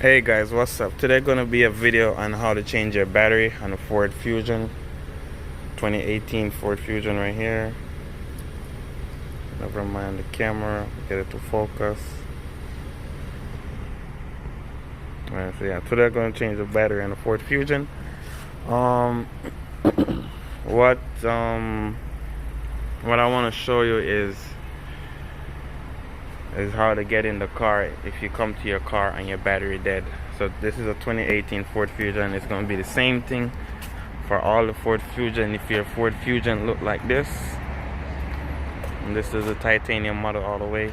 Hey guys, what's up? Today gonna be a video on how to change your battery on a Ford Fusion 2018 Ford Fusion right here. Never mind the camera, get it to focus. Alright, so yeah, today I'm gonna change the battery on the Ford Fusion. What I want to show you is how to get in the car if you come to your car and your battery dead. So this is a 2018 Ford Fusion. It's going to be the same thing for all the Ford Fusion. If your Ford Fusion look like this, and this is a titanium model all the way,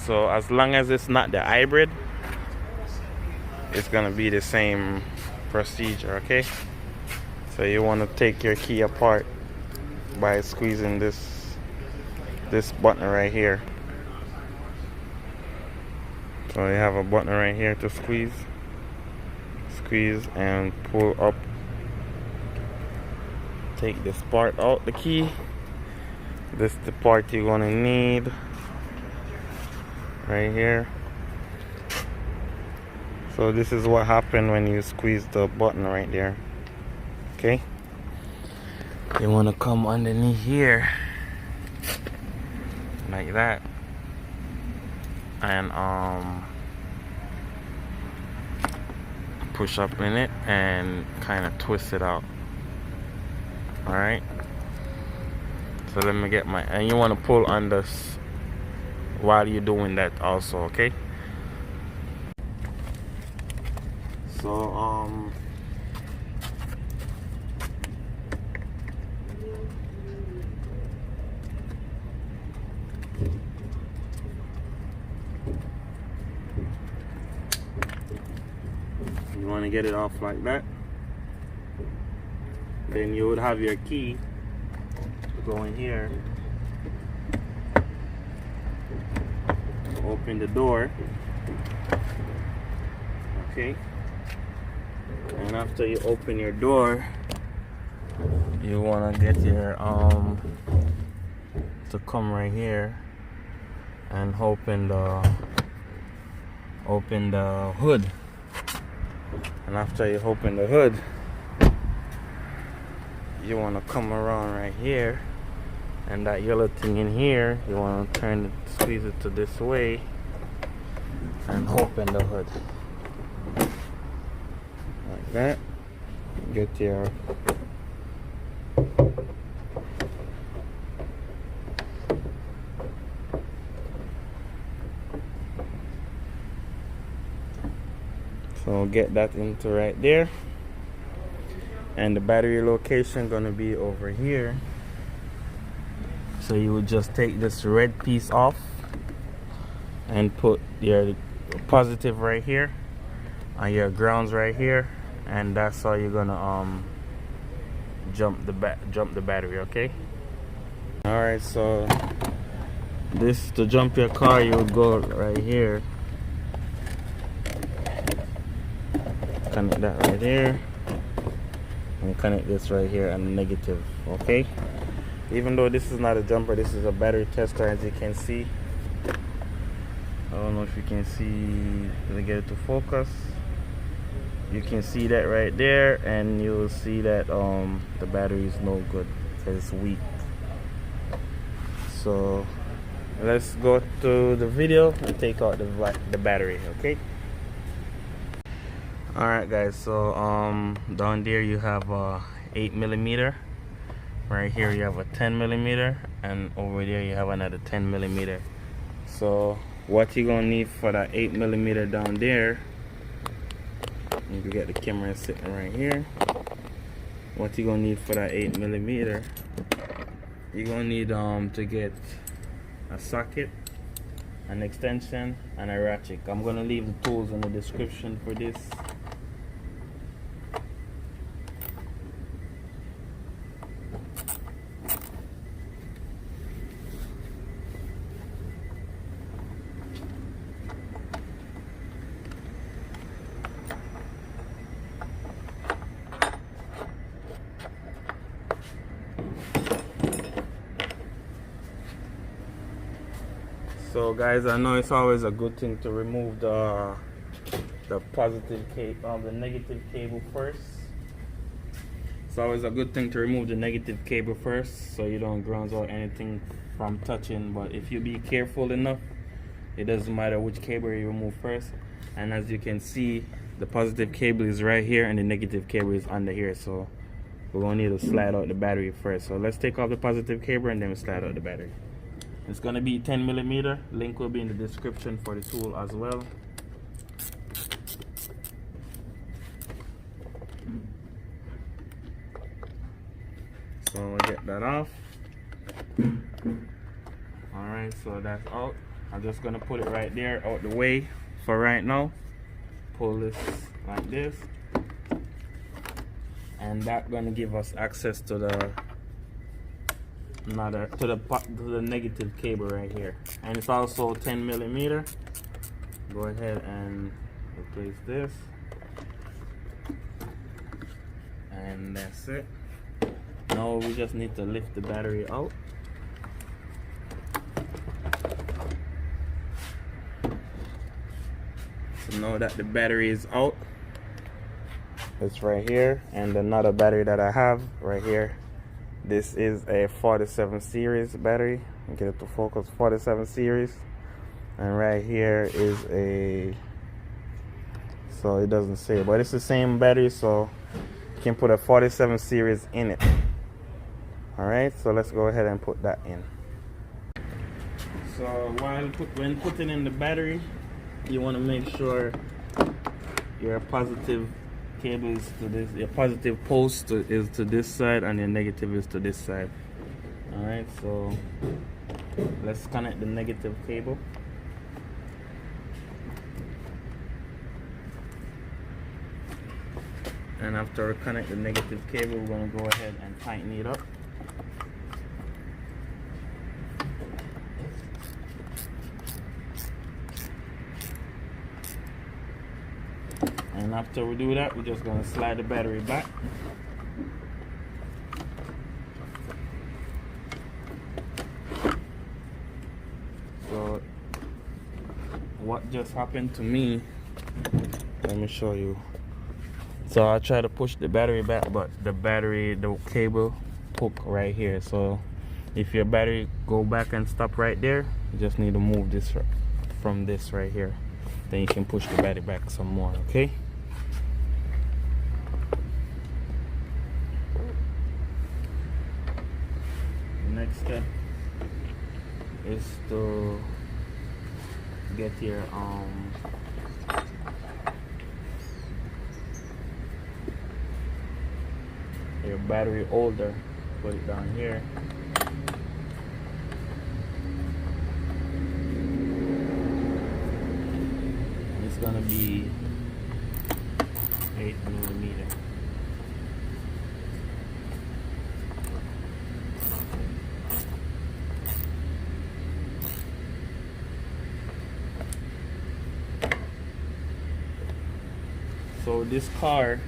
so as long as it's not the hybrid, it's going to be the same procedure. Okay, so you want to take your key apart by squeezing this button right here. So you have a button right here to squeeze and pull up. Take this part out, the key. This is the part you're gonna need right here. So this is what happened when you squeeze the button right there. Okay, you want to come underneath here like that, and push up in it and kind of twist it out. All right, so let me get my, and you want to pull on this while you're doing that also. Okay, so you want to get it off like that. Then you would have your key to go in here, open the door. Okay, and after you open your door, you want to get your to come right here and open the hood. And after you open the hood, you want to come around right here, and that yellow thing in here, you want to turn it, squeeze it to this way, and open the hood like that. Get your so get that into right there, and the battery location gonna be over here. So you would just take this red piece off and put your positive right here and your grounds right here, and that's how you're gonna jump the battery. Okay, all right, so this, to jump your car, you would go right here, connect that right here, and connect this right here and negative. Okay, even though this is not a jumper, this is a battery tester, as you can see. I don't know if you can see, let me get it to focus. You can see that right there, and you'll see that the battery is no good because it's weak. So let's go to the video and take out the battery. Okay, alright guys, so down there you have a 8mm, right here you have a 10mm, and over there you have another 10mm. So what you're gonna need for that 8mm down there, you get the camera sitting right here. What you're gonna need for that 8mm, you're gonna need to get a socket, an extension, and a ratchet. I'm gonna leave the tools in the description for this. So guys, I know it's always a good thing to remove the the positive cable, the negative cable first. It's always a good thing to remove the negative cable first, so you don't ground out anything from touching. But if you be careful enough, it doesn't matter which cable you remove first. And as you can see, the positive cable is right here and the negative cable is under here, so we're going to need to slide out the battery first. So let's take off the positive cable and then we slide out the battery. It's going to be 10 millimeter. Link will be in the description for the tool as well. So we'll get that off. Alright, so that's out. I'm just going to put it right there out the way for right now. Pull this like this. And that's going to give us access to the negative cable right here. And it's also 10 millimeter. Go ahead and replace this. And that's it. Now we just need to lift the battery out. So now that the battery is out, it's right here, and another battery that I have right here. This is a 47 series battery. Get it to focus. 47 series, and right here is a, so it doesn't say, but it's the same battery, so you can put a 47 series in it. Alright, so let's go ahead and put that in. So when putting in the battery, you want to make sure your positive cable is to this, your positive post is to this side and your negative is to this side. Alright, so let's connect the negative cable. And after we connect the negative cable, we're going to go ahead and tighten it up. And after we do that, we're just going to slide the battery back. So what just happened to me, let me show you. So I try to push the battery back, but the cable hook right here. So if your battery go back and stop right there, you just need to move this from this right here. Then you can push the battery back some more, okay? Next step is to get your battery holder, put it down here. It's gonna be 8 millimeter. So this car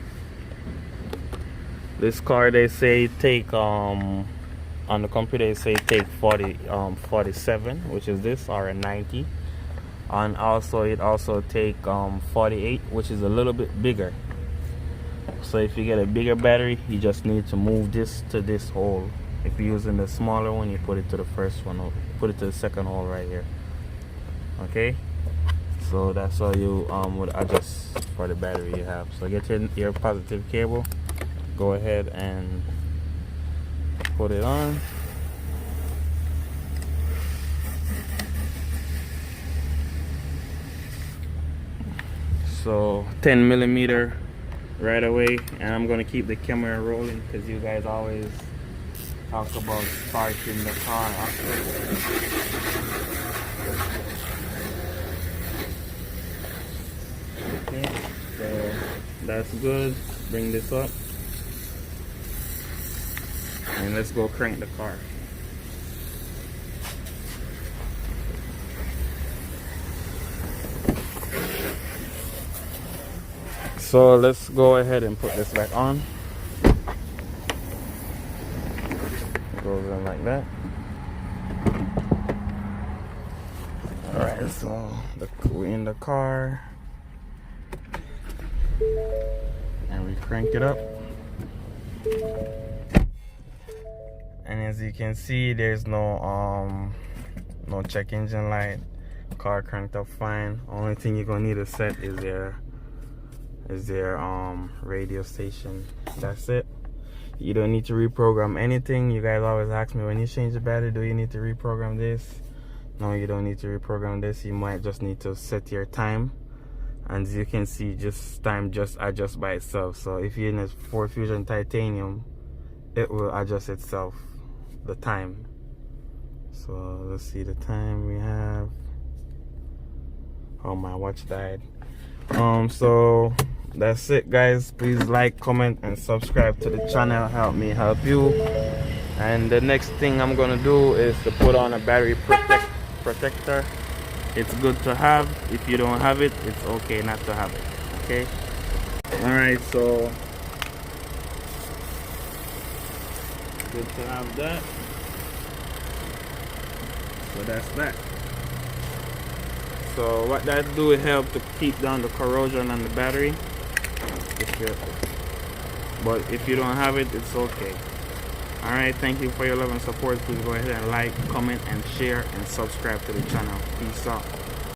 they say take on the computer, they say take 47, which is this, or a 90, and also it also take 48, which is a little bit bigger. So if you get a bigger battery, you just need to move this to this hole. If you're using the smaller one, you put it to the first one, put it to the second hole right here. Okay, so that's how you would adjust for the battery you have. So get your positive cable, go ahead and put it on. So 10 millimeter right away, and I'm gonna keep the camera rolling because you guys always talk about starting the car after. Okay, so that's good. Bring this up and let's go crank the car. So let's go ahead and put this back on. It goes in like that. Alright, so we're in the car. and we crank it up. And as you can see, there's no check engine light. Car cranked up fine. Only thing you're gonna need to set is their radio station. That's it. You don't need to reprogram anything. You guys always ask me, when you change the battery, do you need to reprogram this? No, you don't need to reprogram this. You might just need to set your time, and as you can see, time just adjusts by itself. So if you're in a Ford Fusion Titanium, it will adjust itself, the time. So let's see the time we have. Oh, my watch died. So that's it, guys. Please like, comment, and subscribe to the channel. Help me help you. And the next thing I'm gonna do is to put on a battery protector. It's good to have. If you don't have it, it's okay not to have it. Okay. All right. So good to have that. So that's that. So what that do, it help to keep down the corrosion on the battery. But if you don't have it, it's okay. Alright, thank you for your love and support. Please go ahead and like, comment, and share, and subscribe to the channel. Peace out.